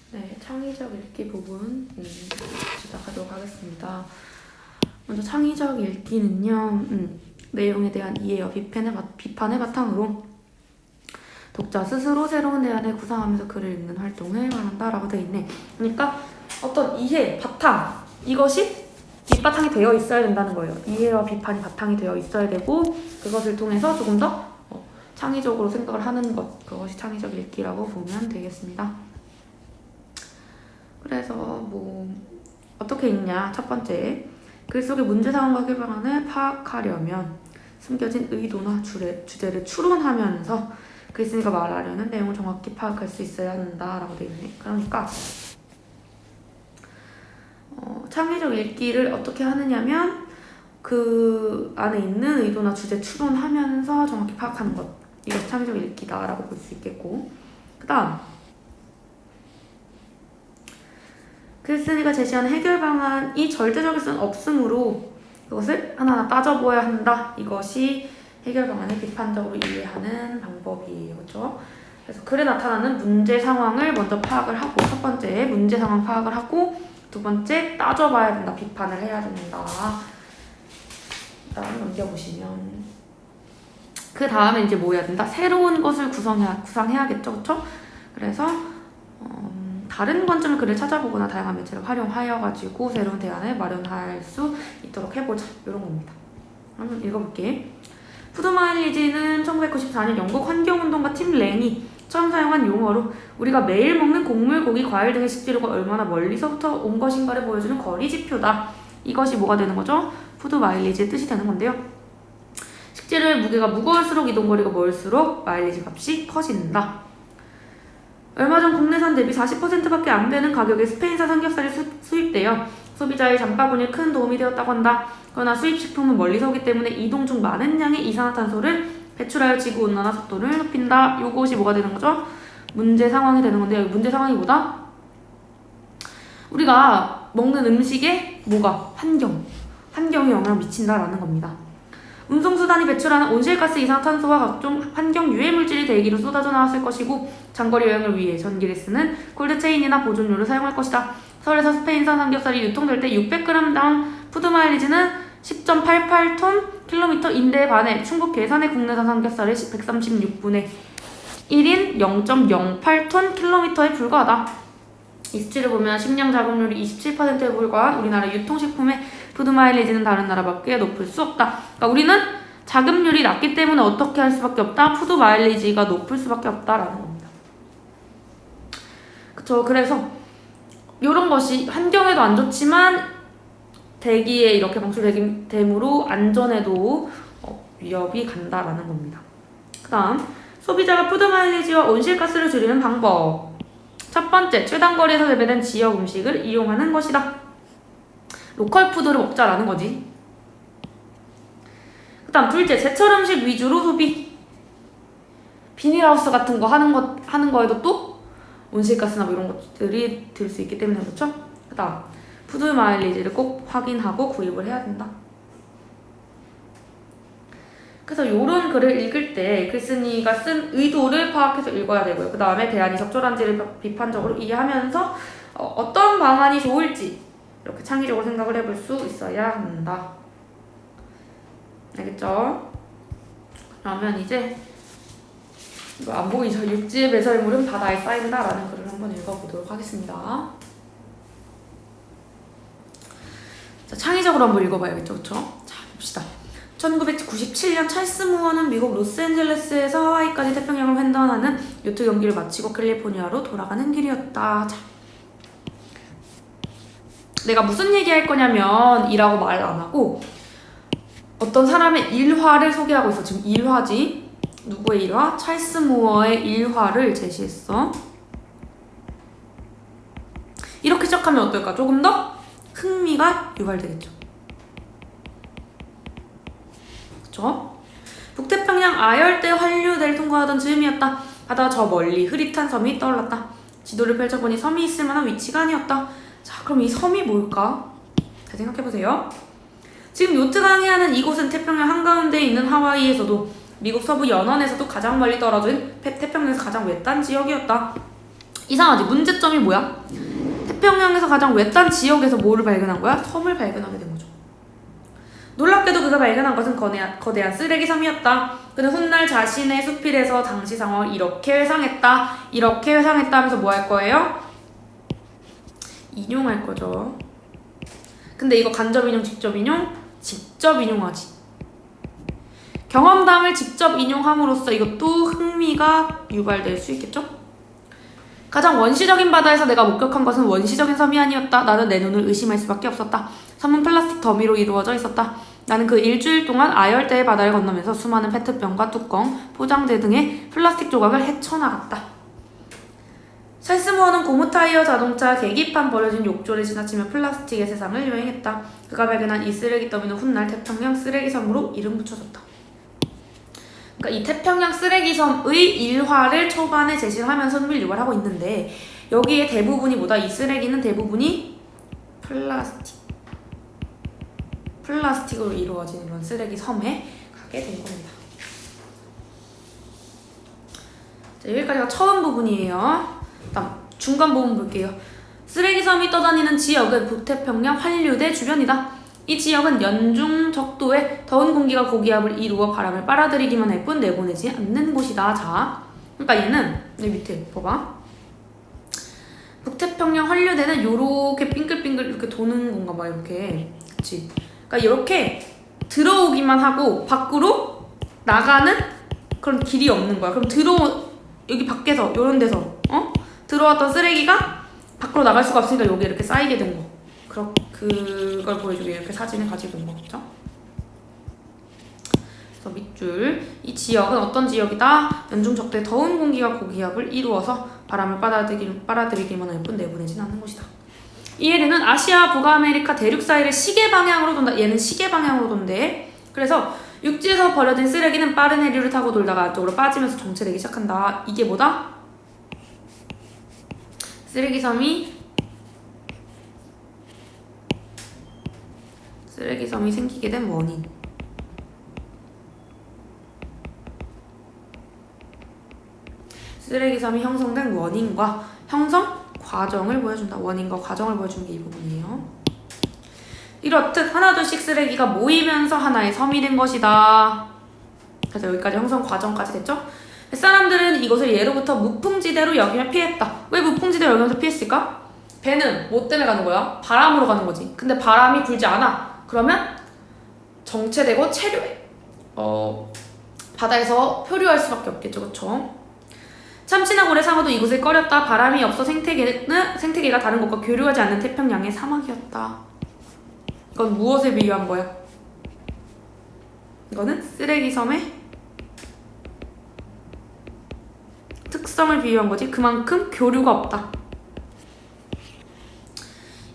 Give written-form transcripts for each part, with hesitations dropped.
네, 창의적 읽기 부분 시작하도록 하겠습니다. 먼저 창의적 읽기는요, 내용에 대한 이해와 비판의 바탕으로 독자 스스로 새로운 대안을 구상하면서 글을 읽는 활동을 말한다라고 되어 있네. 그러니까 어떤 이해, 바탕, 이것이 밑바탕이 되어 있어야 된다는 거예요. 이해와 비판이 바탕이 되어 있어야 되고 그것을 통해서 조금 더 창의적으로 생각을 하는 것, 그것이 창의적 읽기라고 보면 되겠습니다. 그래서 어떻게 읽냐? 첫 번째, 글 속의 문제 상황과 해결 방안을 파악하려면 숨겨진 의도나 주제를 추론하면서 글쓴이가 말하려는 내용을 정확히 파악할 수 있어야 한다라고 되어 있네. 그러니까 창의적 읽기를 어떻게 하느냐면 그 안에 있는 의도나 주제 추론하면서 정확히 파악하는 것, 이것이 창의적 읽기다라고 볼 수 있겠고, 그 다음 글쓴이가 제시하는 해결 방안이 절대적일 수는 없으므로 그것을 하나하나 따져보아야 한다. 이것이 해결 방안을 비판적으로 이해하는 방법이에요. 그렇죠? 그래서 글에 나타나는 문제 상황을 먼저 파악을 하고, 첫 번째 문제 상황 파악을 하고, 두 번째 따져봐야 된다. 비판을 해야 된다. 다음 넘겨보시면 그 다음에 이제 뭐 해야 된다? 새로운 것을 구상해야겠죠. 그렇죠? 그래서 다른 관점의 글을 찾아보거나 다양한 매체를 활용하여가지고 새로운 대안을 마련할 수 있도록 해보자. 이런 겁니다. 한번 읽어볼게. 푸드마일리지는 1994년 영국 환경운동가 팀 랭이 처음 사용한 용어로 우리가 매일 먹는 곡물, 고기, 과일 등의 식재료가 얼마나 멀리서부터 온 것인가를 보여주는 거리 지표다. 이것이 뭐가 되는 거죠? 푸드마일리지의 뜻이 되는 건데요. 식재료의 무게가 무거울수록 이동거리가 멀수록 마일리지 값이 커진다. 얼마 전 국내산 대비 40%밖에 안 되는 가격의 스페인산 삼겹살이 수입되어 소비자의 장바구니에 큰 도움이 되었다고 한다. 그러나 수입식품은 멀리서 오기 때문에 이동 중 많은 양의 이산화탄소를 배출하여 지구온난화 속도를 높인다. 요것이 뭐가 되는 거죠? 문제 상황이 되는 건데, 여기 문제 상황이 뭐다? 우리가 먹는 음식에 뭐가? 환경에 영향을 미친다라는 겁니다. 운송수단이 배출하는 온실가스 이산화탄소와 각종 환경 유해 물질이 대기로 쏟아져 나왔을 것이고 장거리 여행을 위해 전기를 쓰는 콜드체인이나 보존료를 사용할 것이다. 서울에서 스페인산 삼겹살이 유통될 때 600g당 푸드마일리지는 10.88톤 킬로미터인데 반해 충북 괴산의 국내산 삼겹살의 136분의 1인 0.08톤 킬로미터에 불과하다. 이 수치를 보면 식량 자급률이 27%에 불과한 우리나라 유통식품의 푸드마일리지는 다른 나라밖에 높을 수 없다. 그러니까 우리는 자급률이 낮기 때문에 어떻게 할 수밖에 없다? 푸드마일리지가 높을 수밖에 없다라는 겁니다. 그쵸? 그래서 이런 것이 환경에도 안 좋지만 대기에 이렇게 방출됨으로 안전에도 위협이 간다라는 겁니다. 그 다음 소비자가 푸드마일리지와 온실가스를 줄이는 방법. 첫 번째, 최단거리에서 재배된 지역 음식을 이용하는 것이다. 로컬 푸드를 먹자라는 거지. 그 다음 둘째, 제철 음식 위주로 소비. 비닐하우스 같은 거 하는 거에도 또 온실가스나 뭐 이런 것들이 들 수 있기 때문에 그렇죠? 그 다음 푸드 마일리지를 꼭 확인하고 구입을 해야 된다. 그래서 이런 글을 읽을 때 글쓴이가 쓴 의도를 파악해서 읽어야 되고요. 그 다음에 대안이 적절한지를 비판적으로 이해하면서 어떤 방안이 좋을지 이렇게 창의적으로 생각을 해볼 수 있어야 한다. 알겠죠? 그러면 이제 이거 안 보이죠? 육지의 배설물은 바다에 쌓인다 라는 글을 한번 읽어보도록 하겠습니다. 자, 창의적으로 한번 읽어봐야겠죠? 그쵸? 자, 봅시다. 1997년 찰스 무어는 미국 로스앤젤레스에서 하와이까지 태평양을 횡단하는 요트 경기를 마치고 캘리포니아로 돌아가는 길이었다. 자, 내가 무슨 얘기할 거냐면 이라고 말 안 하고 어떤 사람의 일화를 소개하고 있어. 지금 일화지. 누구의 일화? 찰스 무어의 일화를 제시했어. 이렇게 시작하면 어떨까? 조금 더 흥미가 유발되겠죠. 그쵸? 북태평양 아열대 환류대를 통과하던 즈음이었다. 바다 저 멀리 흐릿한 섬이 떠올랐다. 지도를 펼쳐보니 섬이 있을 만한 위치가 아니었다. 자, 그럼 이 섬이 뭘까? 잘 생각해보세요. 지금 요트가 항해하는 이곳은 태평양 한가운데에 있는 하와이에서도 미국 서부 연안에서도 가장 멀리 떨어진 태평양에서 가장 외딴 지역이었다. 이상하지? 문제점이 뭐야? 태평양에서 가장 외딴 지역에서 뭐를 발견한 거야? 섬을 발견하게 된 거죠. 놀랍게도 그가 발견한 것은 거대한 쓰레기 섬이었다. 그는 훗날 자신의 수필에서 당시 상황을 이렇게 회상했다. 이렇게 회상했다 하면서 뭐 할 거예요? 인용할 거죠. 근데 이거 간접 인용, 직접 인용? 직접 인용하지. 경험담을 직접 인용함으로써 이것도 흥미가 유발될 수 있겠죠? 가장 원시적인 바다에서 내가 목격한 것은 원시적인 섬이 아니었다. 나는 내 눈을 의심할 수밖에 없었다. 섬은 플라스틱 더미로 이루어져 있었다. 나는 그 일주일 동안 아열대의 바다를 건너면서 수많은 페트병과 뚜껑, 포장재 등의 플라스틱 조각을 헤쳐나갔다. 찰스 무어는 고무 타이어 자동차 계기판 버려진 욕조를 지나치며 플라스틱의 세상을 여행했다. 그가 발견한 이 쓰레기 더미는 훗날 태평양 쓰레기섬으로 이름 붙여졌다. 그러니까 이 태평양 쓰레기섬의 일화를 초반에 제시를 하면서 흥미를 유발하고 있는데 여기에 대부분이 뭐다? 이 쓰레기는 대부분이 플라스틱으로 이루어진 이런 쓰레기 섬에 가게 된 겁니다. 자, 여기까지가 처음 부분이에요. 다음 중간 부분 볼게요. 쓰레기 섬이 떠다니는 지역은 북태평양 환류대 주변이다. 이 지역은 연중 적도에 더운 공기가 고기압을 이루어 바람을 빨아들이기만 할 뿐 내보내지 않는 곳이다. 자, 그러니까 얘는 여기 밑에 봐봐. 북태평양 환류대는 요렇게 빙글빙글 이렇게 도는 건가 봐. 이렇게. 그치? 그러니까 이렇게 들어오기만 하고 밖으로 나가는 그런 길이 없는 거야. 그럼 여기 밖에서 요런 데서 들어왔던 쓰레기가 밖으로 나갈 수가 없으니까 여기 이렇게 쌓이게 된 거. 그걸 보여주기 이렇게 사진을 가지고 있는 거죠. 그래서 밑줄 이 지역은 어떤 지역이다? 연중 적도의 더운 공기가 고기압을 이루어서 바람을 빨아들이기만 할 뿐 내보내진 않는 곳이다. 이 해류는 아시아, 북아메리카 대륙 사이를 시계 방향으로 돈다. 얘는 시계 방향으로 돈대. 그래서 육지에서 버려진 쓰레기는 빠른 해류를 타고 돌다가 안쪽으로 빠지면서 정체되기 시작한다. 이게 뭐다? 쓰레기섬이 생기게 된 원인. 쓰레기섬이 형성된 원인과 형성 과정을 보여준다. 원인과 과정을 보여주는 게 이 부분이에요. 이렇듯 하나둘씩 쓰레기가 모이면서 하나의 섬이 된 것이다. 그래서 여기까지 형성 과정까지 됐죠? 사람들은 이것을 예로부터 무풍지대로 여기며 피했다. 왜 무풍지대로 여기면서 피했을까? 배는 뭐 때문에 가는 거야? 바람으로 가는 거지. 근데 바람이 불지 않아. 그러면 정체되고 체류해. 바다에서 표류할 수밖에 없겠죠. 그쵸? 참치나 고래, 상어도 이곳을 꺼렸다. 바람이 없어 생태계가 다른 곳과 교류하지 않는 태평양의 사막이었다. 이건 무엇을 비유한 거야? 이거는 쓰레기섬의 특성을 비유한 거지. 그만큼 교류가 없다.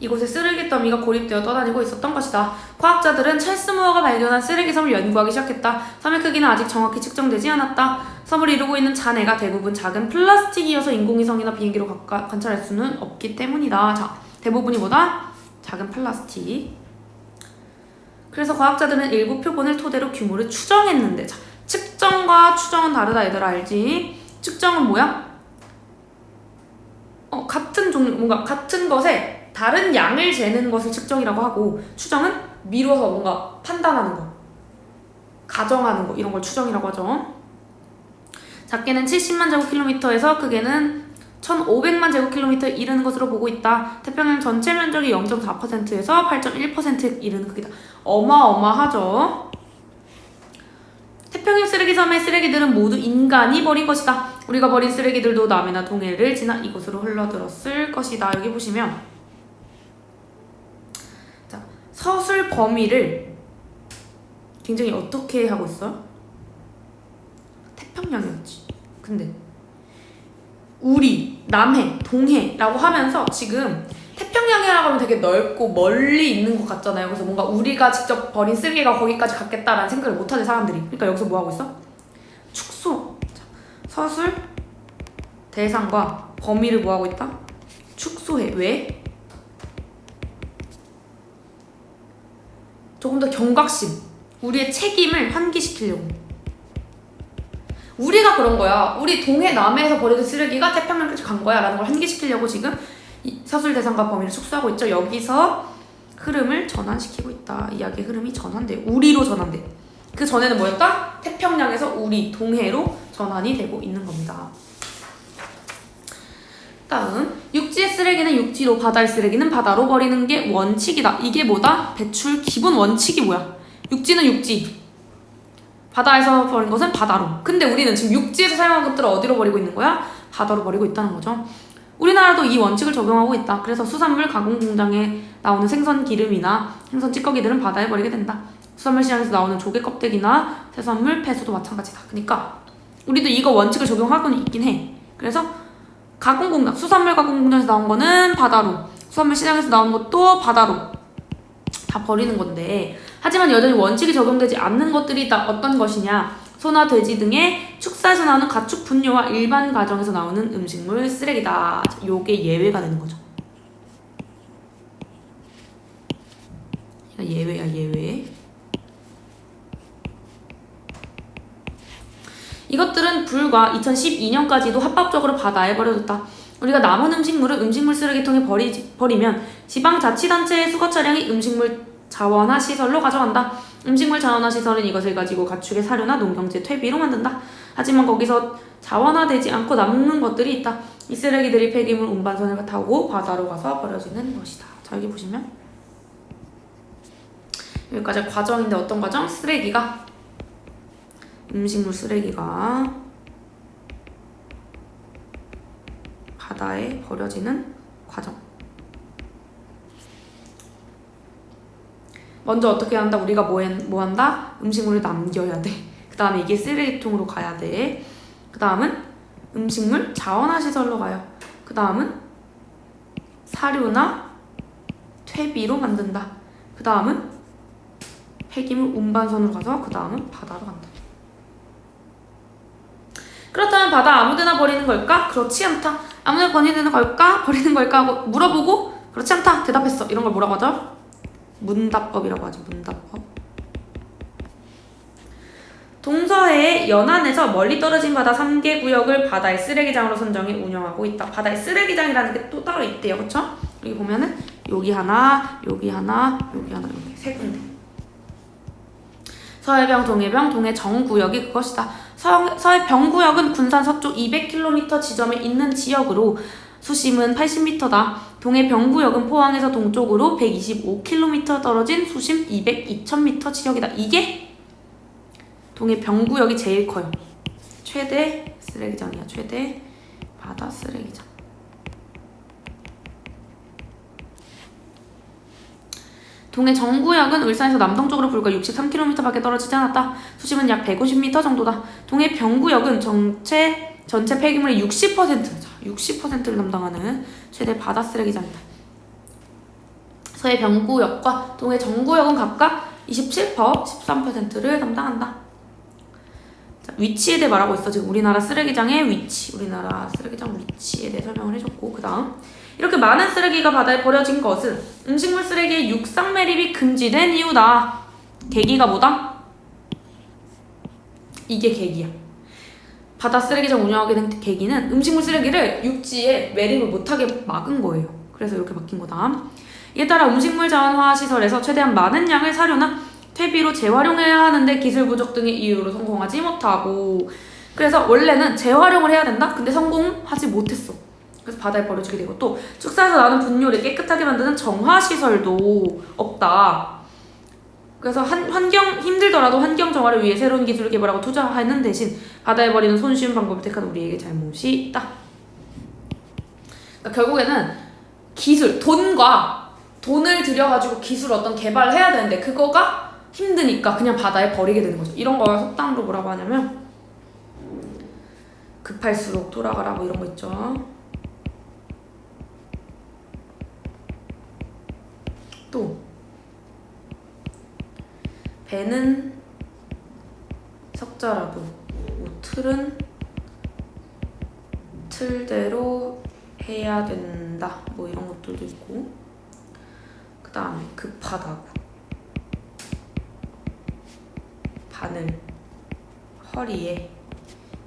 이곳에 쓰레기 더미가 고립되어 떠다니고 있었던 것이다. 과학자들은 찰스 무어가 발견한 쓰레기섬을 연구하기 시작했다. 섬의 크기는 아직 정확히 측정되지 않았다. 섬을 이루고 있는 잔해가 대부분 작은 플라스틱이어서 인공위성이나 비행기로 관찰할 수는 없기 때문이다. 자, 대부분이 뭐다? 작은 플라스틱. 그래서 과학자들은 일부 표본을 토대로 규모를 추정했는데, 자, 측정과 추정은 다르다. 얘들아 알지? 측정은 뭐야? 같은 종류, 뭔가 같은 것에 다른 양을 재는 것을 측정이라고 하고, 추정은 미뤄서 뭔가 판단하는 거, 가정하는 거, 이런 걸 추정이라고 하죠. 작게는 70만 제곱킬로미터에서 크게는 1500만 제곱킬로미터 이르는 것으로 보고 있다. 태평양 전체 면적이 0.4%에서 8.1% 이르는 크기다. 어마어마하죠. 태평양 쓰레기섬의 쓰레기들은 모두 인간이 버린 것이다. 우리가 버린 쓰레기들도 남해나 동해를 지나 이곳으로 흘러들었을 것이다. 여기 보시면 자, 서술 범위를 굉장히 어떻게 하고 있어요? 태평양이었지. 근데 우리, 남해, 동해라고 하면서 지금 태평양이라고 하면 되게 넓고 멀리 있는 것 같잖아요. 그래서 뭔가 우리가 직접 버린 쓰레기가 거기까지 갔겠다라는 생각을 못하는 사람들이. 그러니까 여기서 뭐 하고 있어? 축소. 자, 서술 대상과 범위를 뭐 하고 있다? 축소해. 왜? 조금 더 경각심, 우리의 책임을 환기시키려고. 우리가 그런 거야. 우리 동해 남해에서 버리는 쓰레기가 태평양까지 간 거야 라는 걸 환기시키려고 지금 사술 대상과 범위를 축소하고 있죠. 여기서 흐름을 전환시키고 있다. 이야기의 흐름이 전환돼요. 우리로 전환돼. 그 전에는 뭐였다? 태평양에서 우리 동해로 전환이 되고 있는 겁니다. 다음, 육지의 쓰레기는 육지로, 바다의 쓰레기는 바다로 버리는 게 원칙이다. 이게 뭐다? 배출 기본 원칙이 뭐야? 육지는 육지, 바다에서 버린 것은 바다로. 근데 우리는 지금 육지에서 사용한 것들을 어디로 버리고 있는 거야? 바다로 버리고 있다는 거죠. 우리나라도 이 원칙을 적용하고 있다. 그래서 수산물 가공 공장에 나오는 생선 기름이나 생선 찌꺼기들은 바다에 버리게 된다. 수산물 시장에서 나오는 조개 껍데기나 해산물 폐수도 마찬가지다. 그러니까 우리도 이거 원칙을 적용하고는 있긴 해. 그래서 가공 공장, 수산물 가공 공장에서 나온 거는 바다로, 수산물 시장에서 나온 것도 바다로 다 버리는 건데, 하지만 여전히 원칙이 적용되지 않는 것들이 있다. 어떤 것이냐? 소나 돼지 등의 축사에서 나오는 가축 분뇨와 일반 가정에서 나오는 음식물 쓰레기다. 요게 예외가 되는 거죠. 예외야, 예외. 이것들은 불과 2012년까지도 합법적으로 바다에 버려졌다. 우리가 남은 음식물을 음식물 쓰레기통에 버리면 지방자치단체의 수거 차량이 음식물 자원화 시설로 가져간다. 음식물 자원화 시설은 이것을 가지고 가축의 사료나 농경재 퇴비로 만든다. 하지만 거기서 자원화되지 않고 남는 것들이 있다. 이 쓰레기들이 폐기물 운반선을 타고 바다로 가서 버려지는 것이다. 자, 여기 보시면 여기까지 과정인데 어떤 과정? 쓰레기가, 음식물 쓰레기가 바다에 버려지는 과정. 먼저 어떻게 한다? 우리가 뭐 한다? 음식물을 남겨야 돼. 그 다음에 이게 쓰레기통으로 가야 돼. 그 다음은 음식물 자원화 시설로 가요. 그 다음은 사료나 퇴비로 만든다. 그 다음은 폐기물 운반선으로 가서 그 다음은 바다로 간다. 그렇다면 바다 아무데나 버리는 걸까? 그렇지 않다. 아무데나 버리는 걸까? 버리는 걸까? 하고 물어보고 그렇지 않다. 대답했어. 이런 걸 뭐라고 하죠? 문답법이라고 하죠. 문답법. 동서해의 연안에서 멀리 떨어진 바다 3개 구역을 바다의 쓰레기장으로 선정해 운영하고 있다. 바다의 쓰레기장이라는 게 또 따로 있대요. 그쵸? 여기 보면은 여기 하나, 여기 하나, 여기 하나, 이렇게 세 군데. 서해병, 동해병, 동해정 구역이 그것이다. 서해병 구역은 군산 서쪽 200km 지점에 있는 지역으로 수심은 80m다. 동해병 구역은 포항에서 동쪽으로 125km 떨어진 수심 200-2000m 지역이다. 이게 동해병 구역이 제일 커요. 최대 쓰레기장이야. 최대 바다 쓰레기장. 동해 정구역은 울산에서 남동쪽으로 불과 63km밖에 떨어지지 않았다. 수심은 약 150m 정도다. 동해 병구역은 전체 폐기물의 60%를 담당하는 최대 바다 쓰레기장이다. 서해 병구역과 동해 정구역은 각각 27%, 13%를 담당한다. 자, 위치에 대해 말하고 있어. 지금 우리나라 쓰레기장의 위치, 우리나라 쓰레기장 위치에 대해 설명을 해줬고, 그 다음 이렇게 많은 쓰레기가 바다에 버려진 것은 음식물 쓰레기의 육상 매립이 금지된 이유다. 계기가 뭐다? 이게 계기야. 바다 쓰레기장 운영하게 된 계기는 음식물 쓰레기를 육지에 매립을 못하게 막은 거예요. 그래서 이렇게 바뀐 거다. 이에 따라 음식물 자원화 시설에서 최대한 많은 양의 사료나 퇴비로 재활용해야 하는데 기술 부족 등의 이유로 성공하지 못하고, 그래서 원래는 재활용을 해야 된다? 근데 성공하지 못했어. 그래서 바다에 버려지게 되고, 또 축사에서 나는 분뇨를 깨끗하게 만드는 정화시설도 없다. 그래서 힘들더라도 환경 정화를 위해 새로운 기술을 개발하고 투자하는 대신 바다에 버리는 손쉬운 방법을 택한 우리에게 잘못이 있다. 그러니까 결국에는 기술, 돈을 들여가지고 기술 어떤 개발을 해야 되는데 그거가 힘드니까 그냥 바다에 버리게 되는 거죠. 이런 거 속담으로 뭐라고 하냐면 급할수록 돌아가라 뭐 이런 거 있죠. 또 배는 석자라도 틀은 틀대로 해야 된다 뭐 이런 것들도 있고, 그 다음에 급하다고 바늘 허리에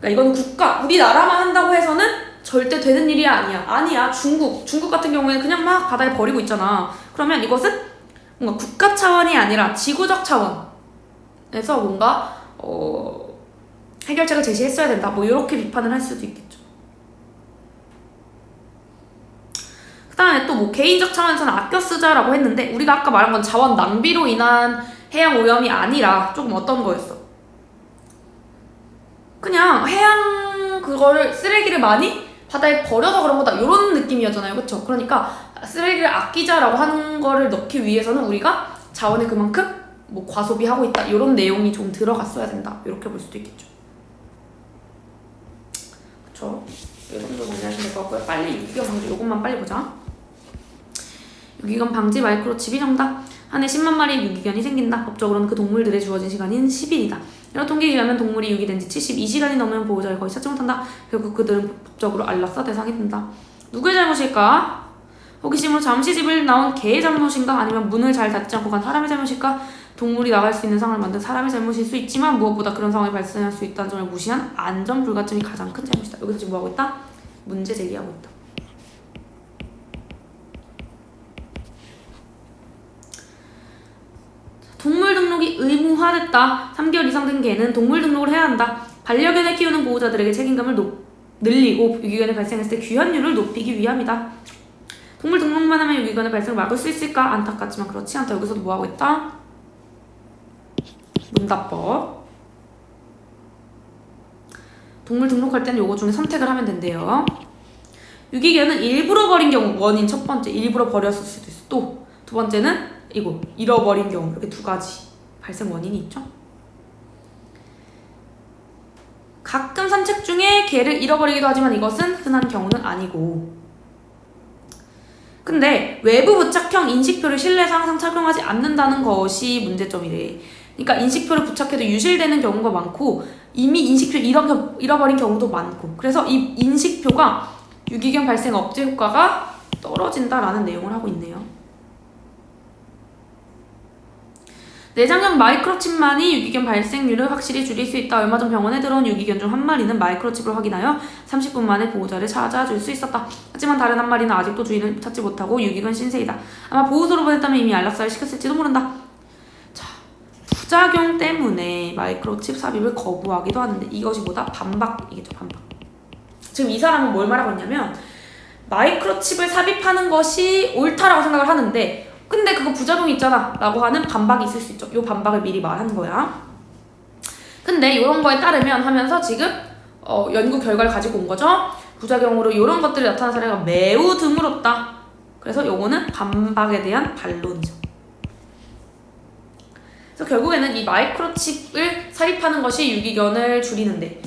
그러니까 이건 국가, 우리나라만 한다고 해서는 절대 되는 일이 아니야. 중국 같은 경우에는 그냥 막 바다에 버리고 있잖아. 그러면 이것은 뭔가 국가 차원이 아니라 지구적 차원에서 뭔가 해결책을 제시했어야 된다. 뭐 이렇게 비판을 할 수도 있겠죠. 그 다음에 또 뭐 개인적 차원에서는 아껴 쓰자라고 했는데 우리가 아까 말한 건 자원 낭비로 인한 해양 오염이 아니라 조금 어떤 거였어? 그냥 해양 그거를 쓰레기를 많이 바다에 버려서 그런 거다 이런 느낌이었잖아요. 그쵸? 그러니까 쓰레기를 아끼자라고 하는 거를 넣기 위해서는 우리가 자원을 그만큼 뭐 과소비하고 있다 이런 내용이 좀 들어갔어야 된다 이렇게 볼 수도 있겠죠. 그쵸? 이 정도 정리하시면 될 것 같고요. 빨리 유기견 방지 이것만 빨리 보자. 유기견 방지 마이크로칩이 정답. 한 해 10만 마리의 유기견이 생긴다. 법적으로는 그 동물들에 주어진 시간인 10일이다. 이런 통계에 의하면 동물이 유기된 지 72시간이 넘으면 보호자를 거의 찾지 못한다. 결국 그들은 법적으로 안락사 대상이 된다. 누구의 잘못일까? 호기심으로 잠시 집을 나온 개의 잘못인가? 아니면 문을 잘 닫지 않고 간 사람의 잘못일까? 동물이 나갈 수 있는 상황을 만든 사람의 잘못일 수 있지만 무엇보다 그런 상황이 발생할 수 있다는 점을 무시한 안전 불가점이 가장 큰 잘못이다. 여기서 지금 뭐하고 있다? 문제 제기하고 있다. 동물 등록이 의무화됐다. 3개월 이상 된 개는 동물 등록을 해야 한다. 반려견을 키우는 보호자들에게 책임감을 늘리고 유기견이 발생했을 때 귀환율을 높이기 위함이다. 동물 등록만 하면 유기견의 발생을 막을 수 있을까? 안타깝지만 그렇지 않다. 여기서도 뭐하고 있다? 문답법. 동물 등록할 때는 요거 중에 선택을 하면 된대요. 유기견은 일부러 버린 경우 원인 첫 번째 일부러 버렸을 수도 있어. 또 두 번째는 이거 잃어버린 경우 이렇게 두 가지 발생 원인이 있죠. 가끔 산책 중에 개를 잃어버리기도 하지만 이것은 흔한 경우는 아니고 근데 외부 부착형 인식표를 실내에서 항상 착용하지 않는다는 것이 문제점이래. 그러니까 인식표를 부착해도 유실되는 경우가 많고 이미 인식표 잃어버린 경우도 많고 그래서 이 인식표가 유기견 발생 억제 효과가 떨어진다라는 내용을 하고 있네요. 내장형 마이크로칩만이 유기견 발생률을 확실히 줄일 수 있다. 얼마 전 병원에 들어온 유기견 중 한 마리는 마이크로칩을 확인하여 30분 만에 보호자를 찾아줄 수 있었다. 하지만 다른 한 마리는 아직도 주인을 찾지 못하고 유기견 신세이다. 아마 보호소로 보냈다면 이미 안락사를 시켰을지도 모른다. 자, 부작용 때문에 마이크로칩 삽입을 거부하기도 하는데 이것이 뭐다? 반박이겠죠. 반박. 지금 이 사람은 뭘 말하고 있냐면 마이크로칩을 삽입하는 것이 옳다라고 생각을 하는데 근데 그거 부작용이 있잖아 라고 하는 반박이 있을 수 있죠. 이 반박을 미리 말한 거야. 근데 이런 거에 따르면 하면서 지금 연구 결과를 가지고 온 거죠. 부작용으로 이런 것들이 나타난 사례가 매우 드물었다. 그래서 요거는 반박에 대한 반론이죠. 그래서 결국에는 이 마이크로칩을 삽입하는 것이 유기견을 줄이는데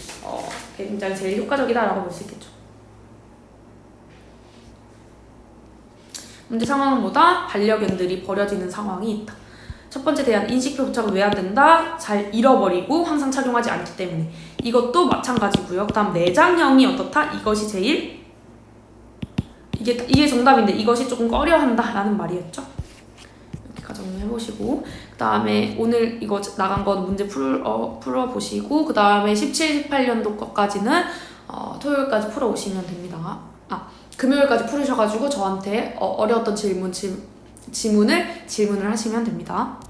굉장히 제일 효과적이다라고 볼 수 있겠죠. 문제 상황은 뭐다? 반려견들이 버려지는 상황이 있다. 첫 번째 대안, 인식표 부착은 왜 안 된다? 잘 잃어버리고 항상 착용하지 않기 때문에. 이것도 마찬가지고요. 그 다음 내장형이 어떻다? 이것이 제일 이게 정답인데 이것이 조금 꺼려한다 라는 말이었죠. 이렇게 가정해보시고 그 다음에 오늘 이거 나간 건 문제 풀어보시고 그 다음에 17, 18년도 거까지는 토요일까지 풀어오시면 됩니다. 금요일까지 풀으셔가지고 저한테 어려웠던 질문을 하시면 됩니다.